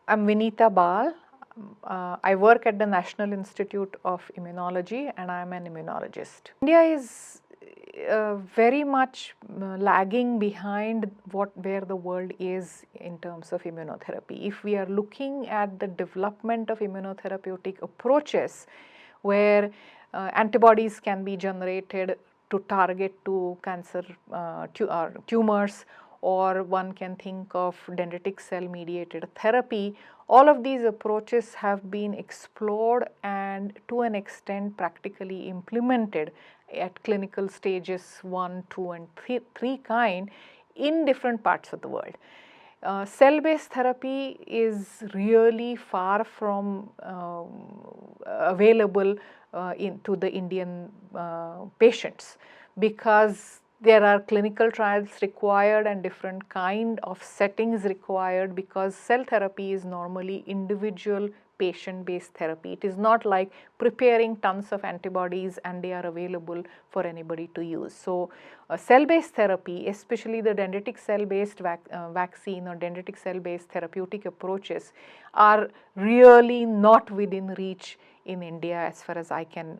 I'm Vineeta Bal. I work at the National Institute of Immunology and I am an immunologist. India is very much lagging behind where the world is in terms of immunotherapy. If we are looking at the development of immunotherapeutic approaches where antibodies can be generated to target to cancer tumors, or one can think of dendritic cell mediated therapy. All of these approaches have been explored and to an extent practically implemented at clinical stages 1, 2 and 3 kind in different parts of the world. Cell-based therapy is really far from available to the Indian patients, because there are clinical trials required and different kind of settings required, because cell therapy is normally individual patient based therapy. It is not like preparing tons of antibodies and they are available for anybody to use. So, cell based therapy, especially the dendritic cell based vaccine or dendritic cell based therapeutic approaches, are really not within reach in India as far as I can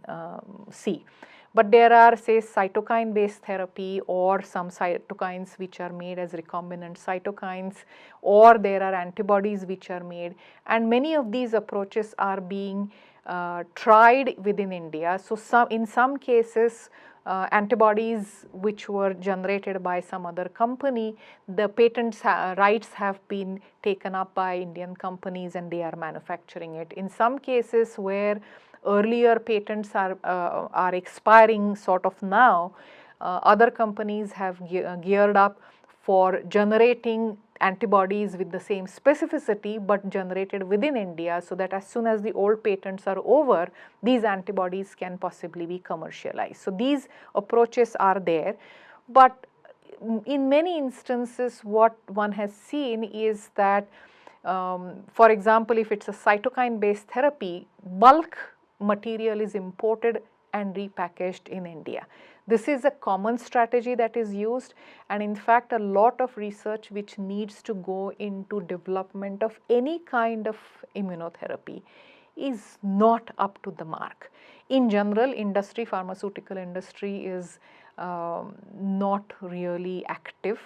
see. But there are, say, cytokine based therapy or some cytokines which are made as recombinant cytokines, or there are antibodies which are made, and many of these approaches are being tried within India. So, in some cases antibodies which were generated by some other company, the patent rights have been taken up by Indian companies and they are manufacturing it. In some cases where earlier patents are expiring sort of now, other companies have geared up for generating antibodies with the same specificity but generated within India, so that as soon as the old patents are over, these antibodies can possibly be commercialized. So, these approaches are there, but in many instances what one has seen is that for example, if it is a cytokine based therapy, bulk material is imported and repackaged in India. This is a common strategy that is used, and in fact a lot of research which needs to go into development of any kind of immunotherapy is not up to the mark. In general, pharmaceutical industry is not really active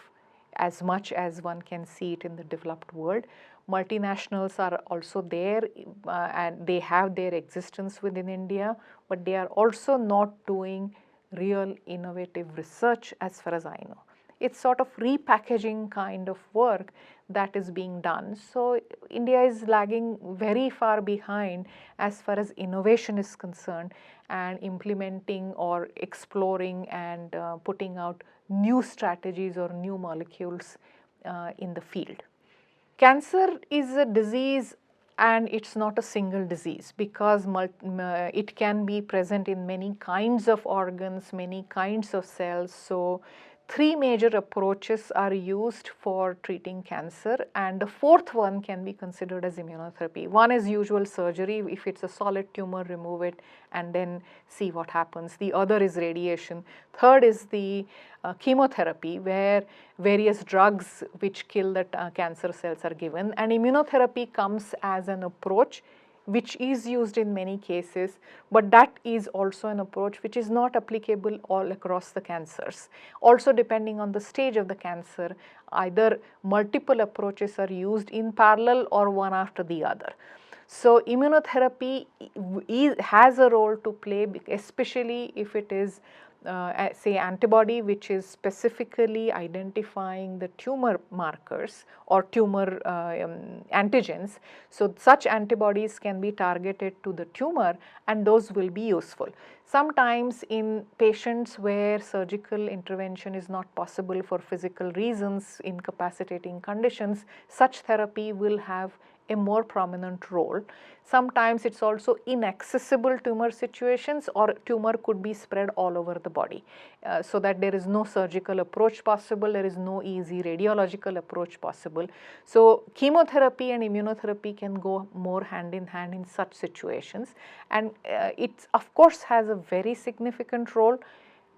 as much as one can see it in the developed world. Multinationals are also there and they have their existence within India, but they are also not doing real innovative research as far as I know. It's sort of repackaging kind of work that is being done. So, India is lagging very far behind as far as innovation is concerned, and implementing or exploring and putting out new strategies or new molecules in the field. Cancer is a disease and it's not a single disease, because it can be present in many kinds of organs, many kinds of cells. So, 3 major approaches are used for treating cancer, and the 4th one can be considered as immunotherapy. One is usual surgery. If it's a solid tumor, remove it and then see what happens. The other is radiation. Third is the chemotherapy, where various drugs which kill the cancer cells are given, and immunotherapy comes as an approach which is used in many cases, but that is also an approach which is not applicable all across the cancers. Also, depending on the stage of the cancer, either multiple approaches are used in parallel or one after the other. So, immunotherapy has a role to play, especially if it is say antibody which is specifically identifying the tumor markers or tumor antigens. So, such antibodies can be targeted to the tumor and those will be useful. Sometimes in patients where surgical intervention is not possible for physical reasons, incapacitating conditions, such therapy will have a more prominent role. Sometimes it is also inaccessible tumor situations, or tumor could be spread all over the body, so that there is no surgical approach possible, there is no easy radiological approach possible. So, chemotherapy and immunotherapy can go more hand in hand in such situations, and it of course has a very significant role.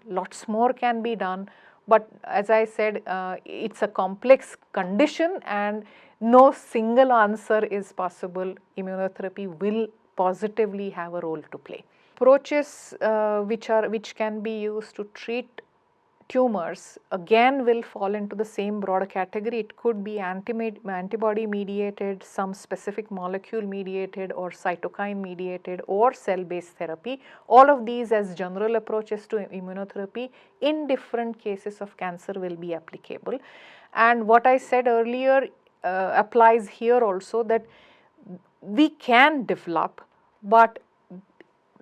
Lots more can be done, but as I said, it's a complex condition and no single answer is possible. Immunotherapy will positively have a role to play. Approaches which can be used to treat tumors again will fall into the same broad category. It could be antibody mediated, some specific molecule mediated, or cytokine mediated, or cell based therapy. All of these as general approaches to immunotherapy in different cases of cancer will be applicable. And what I said earlier applies here also, that we can develop, but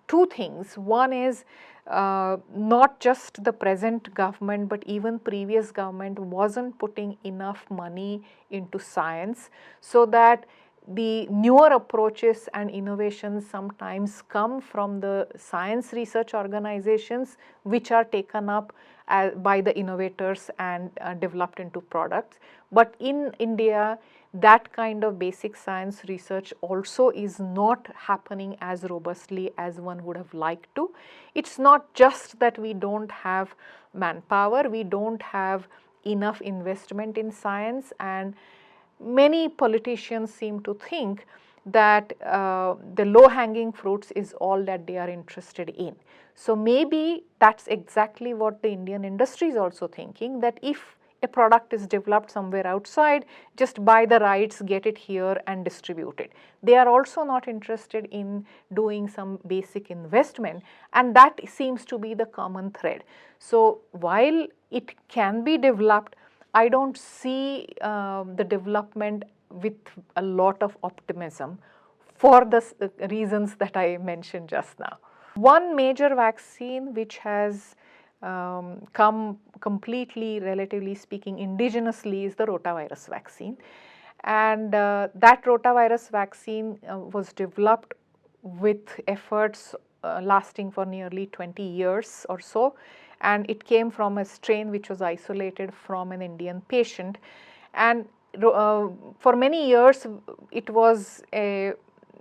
two things. One is not just the present government, but even previous government wasn't putting enough money into science, so that the newer approaches and innovations sometimes come from the science research organizations, which are taken up by the innovators and developed into products. But in India, that kind of basic science research also is not happening as robustly as one would have liked to. It's not just that we don't have manpower, we don't have enough investment in science, and many politicians seem to think that the low hanging fruits is all that they are interested in. So maybe that's exactly what the Indian industry is also thinking, that if a product is developed somewhere outside, just buy the rights, get it here and distribute it. They are also not interested in doing some basic investment, and that seems to be the common thread. So while it can be developed, I don't see the development with a lot of optimism for the reasons that I mentioned just now. One major vaccine which has come completely, relatively speaking, indigenously is the rotavirus vaccine. And that rotavirus vaccine was developed with efforts lasting for nearly 20 years or so, and it came from a strain which was isolated from an Indian patient. And for many years it was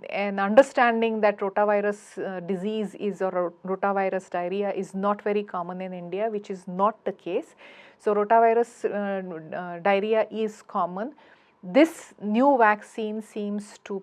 an understanding that rotavirus disease is, or rotavirus diarrhea is not very common in India, which is not the case. So rotavirus diarrhea is common. This new vaccine seems to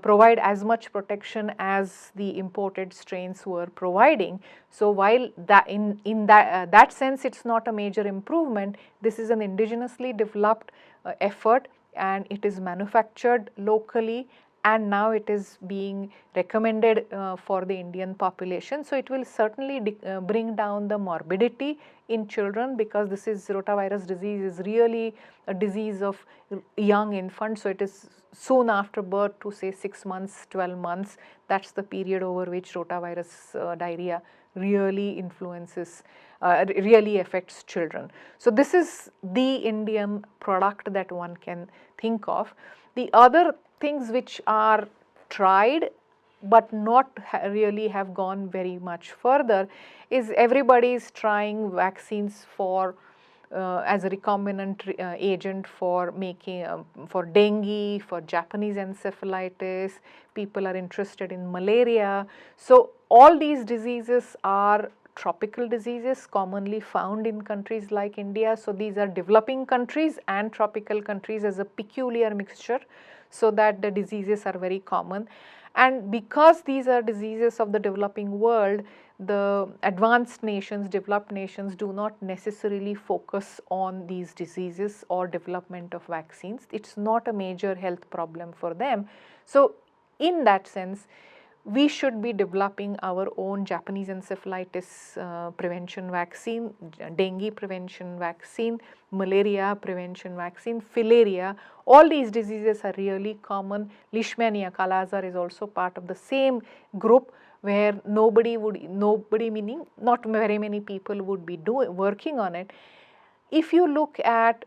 provide as much protection as the imported strains were providing. So while that in that sense it's not a major improvement, this is an indigenously developed effort, and it is manufactured locally, and now it is being recommended for the Indian population. So it will certainly bring down the morbidity in children, because this is rotavirus disease is really a disease of young infants. So it is soon after birth to say 6 months, 12 months. That's the period over which rotavirus diarrhea really influences, really affects children. So this is the Indian product that one can think of. The other things which are tried but not really have gone very much further is everybody is trying vaccines for as a recombinant agent for making for dengue, for Japanese encephalitis. People are interested in malaria. So all these diseases are tropical diseases commonly found in countries like India. So these are developing countries and tropical countries as a peculiar mixture, so that the diseases are very common. And because these are diseases of the developing world, the advanced nations, developed nations do not necessarily focus on these diseases or development of vaccines. It's not a major health problem for them. So in that sense, we should be developing our own Japanese encephalitis prevention vaccine, dengue prevention vaccine, malaria prevention vaccine, filaria. All these diseases are really common. Leishmania, Kala-Azar is also part of the same group, where nobody meaning not very many people would be working on it. If you look at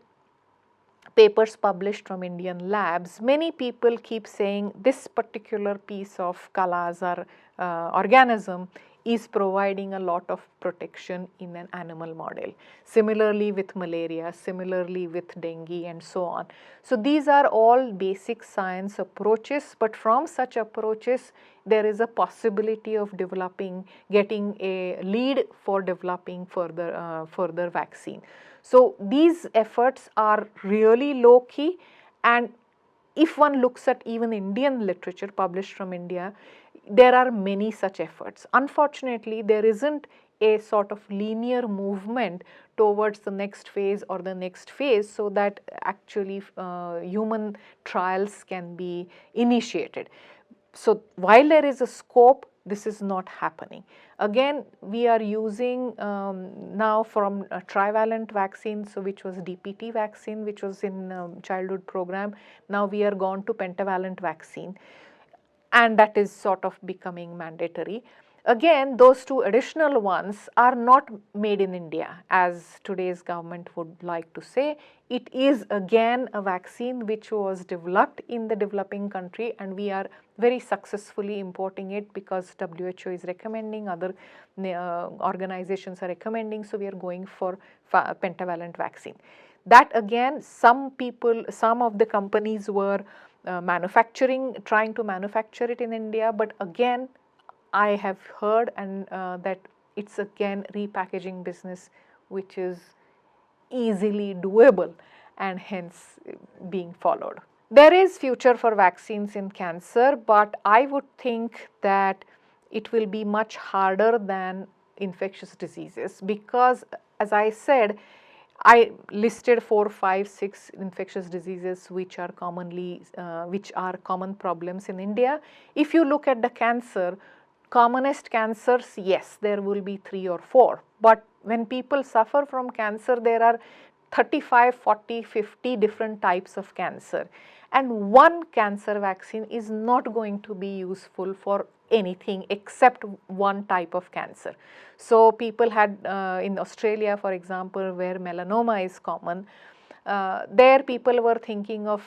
papers published from Indian labs, many people keep saying this particular piece of Kala-Azar organism is providing a lot of protection in an animal model. Similarly with malaria, similarly with dengue, and so on. So these are all basic science approaches, but from such approaches there is a possibility of getting a lead for developing further vaccine. So these efforts are really low key, And if one looks at even Indian literature published from India, there are many such efforts. Unfortunately, there isn't a sort of linear movement towards the next phase or the next phase, so that actually human trials can be initiated. So while there is a scope, this is not happening. Again, we are using now from a trivalent vaccine, so which was DPT vaccine, which was in childhood program. Now we are gone to pentavalent vaccine, and that is sort of becoming mandatory. Again, those two additional ones are not made in India, as today's government would like to say. It is again a vaccine which was developed in the developing country, and we are very successfully importing it because WHO is recommending, other organizations are recommending, so we are going for pentavalent vaccine. That again, some of the companies were trying to manufacture it in India, but again, I have heard that it's again repackaging business, which is easily doable and hence being followed. There is future for vaccines in cancer, but I would think that it will be much harder than infectious diseases, because as I said, I listed 4, 5, 6 infectious diseases which are common problems in India. If you look at the cancer, commonest cancers, yes, there will be 3 or 4, but when people suffer from cancer, there are 35, 40, 50 different types of cancer, and one cancer vaccine is not going to be useful for anything except one type of cancer. So people had in Australia, for example, where melanoma is common, there people were thinking of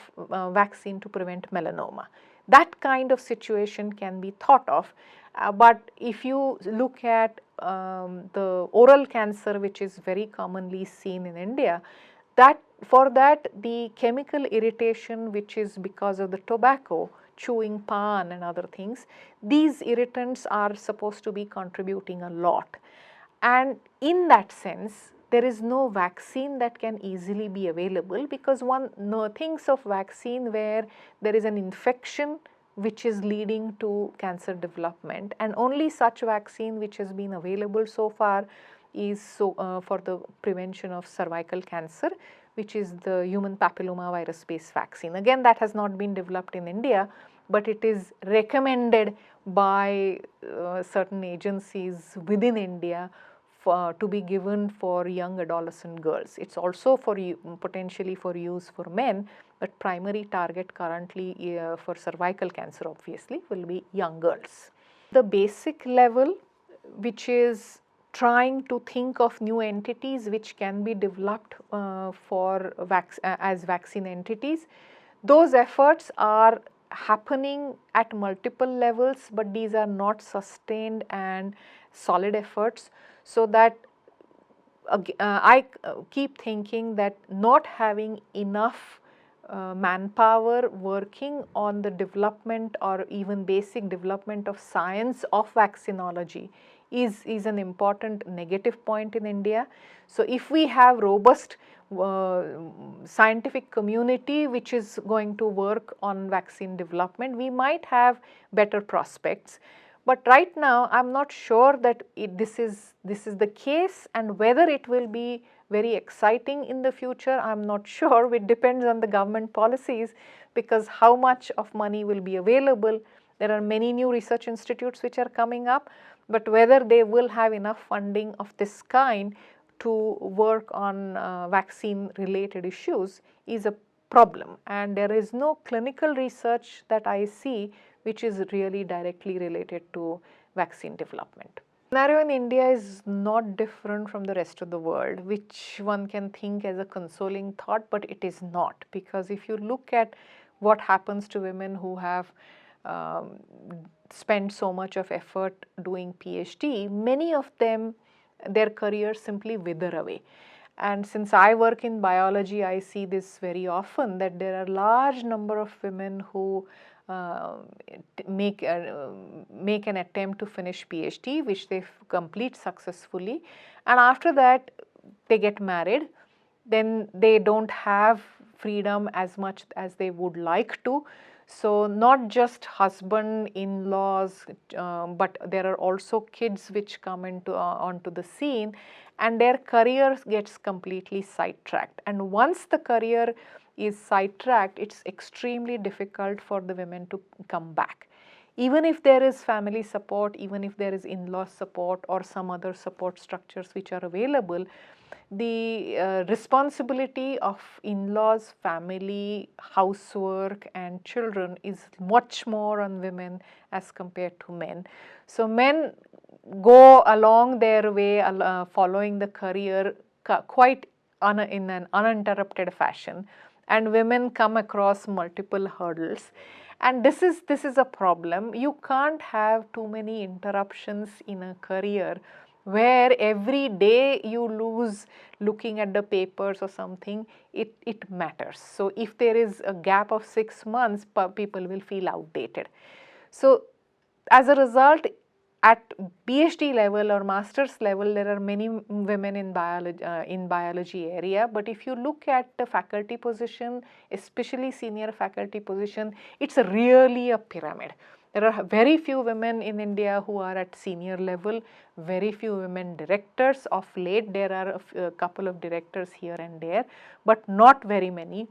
vaccine to prevent melanoma. That kind of situation can be thought of, but if you look at the oral cancer, which is very commonly seen in India, for that the chemical irritation, which is because of the tobacco, chewing pan and other things, these irritants are supposed to be contributing a lot, and in that sense there is no vaccine that can easily be available, because one thinks of vaccine where there is an infection which is leading to cancer development, and only such vaccine which has been available so far is for the prevention of cervical cancer, which is the human papilloma virus based vaccine. Again, that has not been developed in India, but it is recommended by certain agencies within India to be given for young adolescent girls. It's also potentially for use for men, but primary target currently for cervical cancer obviously will be young girls. The basic level, which is trying to think of new entities which can be developed as vaccine entities, those efforts are happening at multiple levels, but these are not sustained and solid efforts, so that I keep thinking that not having enough manpower working on the development or even basic development of science of vaccinology is an important negative point in India. So if we have robust scientific community which is going to work on vaccine development, we might have better prospects. But right now I am not sure that this is the case, and whether it will be very exciting in the future, I am not sure. It depends on the government policies, because how much of money will be available. There are many new research institutes which are coming up, but whether they will have enough funding of this kind to work on vaccine related issues is a problem, and there is no clinical research that I see which is really directly related to vaccine development. The scenario in India is not different from the rest of the world, which one can think as a consoling thought, but it is not, because if you look at what happens to women who have spent so much of effort doing PhD, many of them, their careers simply wither away. And since I work in biology, I see this very often, that there are large number of women who make an attempt to finish PhD, which they complete successfully, and after that they get married, then they don't have freedom as much as they would like to. So not just husband, in-laws, but there are also kids which come into onto the scene, and their career gets completely sidetracked. And once the career is sidetracked, it's extremely difficult for the women to come back. Even if there is family support, even if there is in-law support or some other support structures which are available, the responsibility of in-laws, family, housework and children is much more on women as compared to men. So men go along their way following the career quite in an uninterrupted fashion, and women come across multiple hurdles. And this is a problem. You can't have too many interruptions in a career where every day you lose looking at the papers or something, it matters. So if there is a gap of 6 months, people will feel outdated. So as a result, at PhD level or master's level, there are many women in biology area, but if you look at the faculty position, especially senior faculty position, it's really a pyramid. There are very few women in India who are at senior level, very few women directors. Of late, there are a couple of directors here and there, but not very many.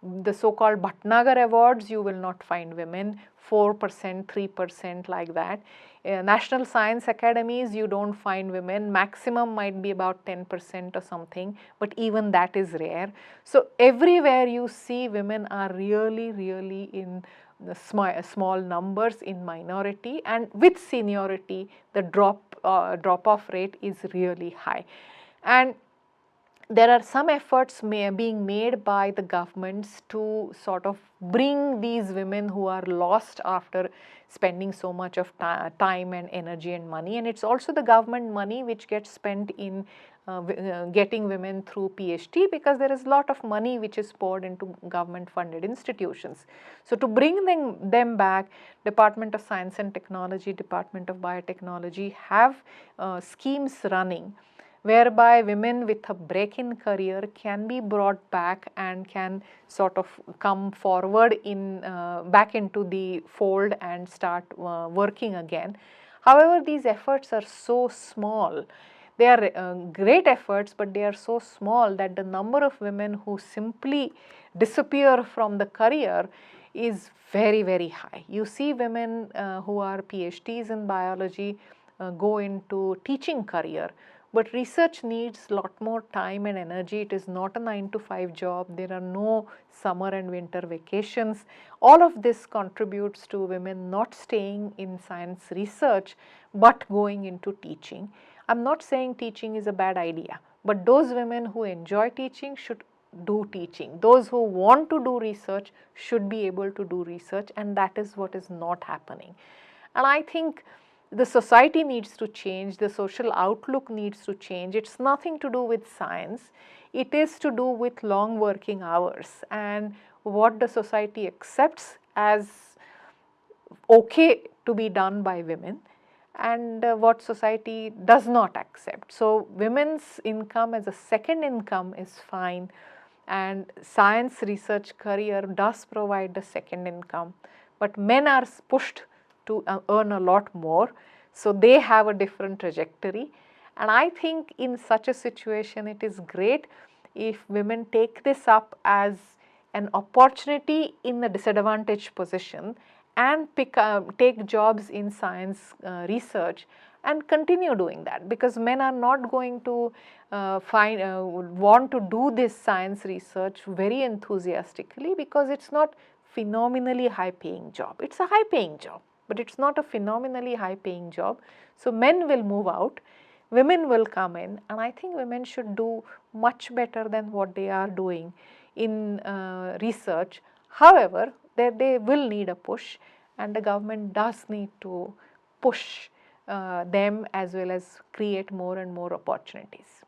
The so-called Bhatnagar awards, you will not find women, 4%, 3% like that. National Science Academies, you don't find women, maximum might be about 10% or something, but even that is rare. So everywhere you see women are really in the small numbers, in minority, and with seniority the drop-off rate is really high. And there are some efforts being made by the governments to sort of bring these women who are lost after spending so much of time and energy and money, and it's also the government money which gets spent in getting women through PhD, because there is a lot of money which is poured into government funded institutions. So to bring them back, Department of Science and Technology, Department of Biotechnology have schemes running whereby women with a break in career can be brought back and can sort of come forward back into the fold and start working again. However, these efforts are so small. They are great efforts, but they are so small that the number of women who simply disappear from the career is very high. You see women who are PhDs in biology go into teaching career, but research needs a lot more time and energy. It is not a 9-to-5 job. There are no summer and winter vacations. All of this contributes to women not staying in science research but going into teaching. I'm not saying teaching is a bad idea, but those women who enjoy teaching should do teaching. Those who want to do research should be able to do research, and that is what is not happening. And I think the society needs to change, the social outlook needs to change. It's nothing to do with science, it is to do with long working hours and what the society accepts as okay to be done by women, and what society does not accept. So women's income as a second income is fine, and science research career does provide the second income, but men are pushed to earn a lot more, so they have a different trajectory. And I think in such a situation it is great if women take this up as an opportunity in a disadvantaged position and take jobs in science research and continue doing that, because men are not going to want to do this science research very enthusiastically, because it's not phenomenally high paying job. It's a high paying job, but it's not a phenomenally high paying job. So men will move out, women will come in, and I think women should do much better than what they are doing in research. However, they will need a push, and the government does need to push them as well as create more and more opportunities.